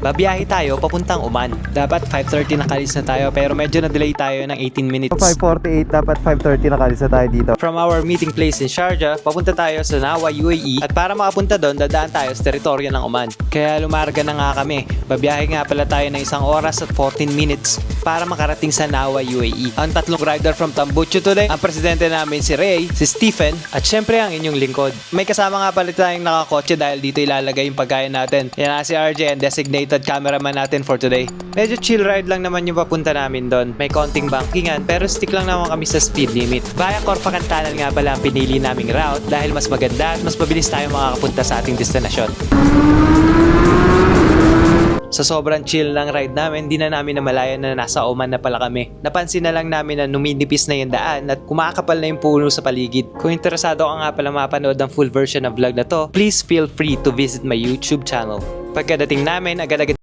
Babiyahe tayo papuntang Oman. Dapat 5:30 nakalis na tayo pero medyo na-delay tayo ng 18 minutes. 5:48, dapat 5:30 nakalis na tayo dito. From our meeting place in Sharjah, papunta tayo sa Nawa, UAE at para makapunta doon, dadaan tayo sa teritoryo ng Oman. Kaya lumarga na nga kami. Babiyahe nga pala tayo ng 1 oras at 14 minutes para makarating sa Nawa, UAE. Ang tatlong rider from Tambucho today, ang presidente namin si Ray, si Stephen, at syempre ang inyong lingkod. May kasama nga pala tayong nakakotse dahil dito ilalagay yung pagkain natin. Yan na si RJ and designated cameraman natin for today. Medyo chill ride lang naman yung papunta namin doon. May konting bankingan pero stick lang naman kami sa speed limit. Via Corfacantanan nga pala ang pinili naming route dahil mas maganda at mas mabilis tayo makakapunta sa ating destinasyon. Sa sobrang chill ng ride namin, di na namin namalayan na nasa Oman na pala kami. Napansin na lang namin na numinipis na yung daan at kumakapal na yung puno sa paligid. Kung interesado ka nga pala mapanood ng full version ng vlog na to, please feel free to visit my YouTube channel. Pagkadating namin, agad-agad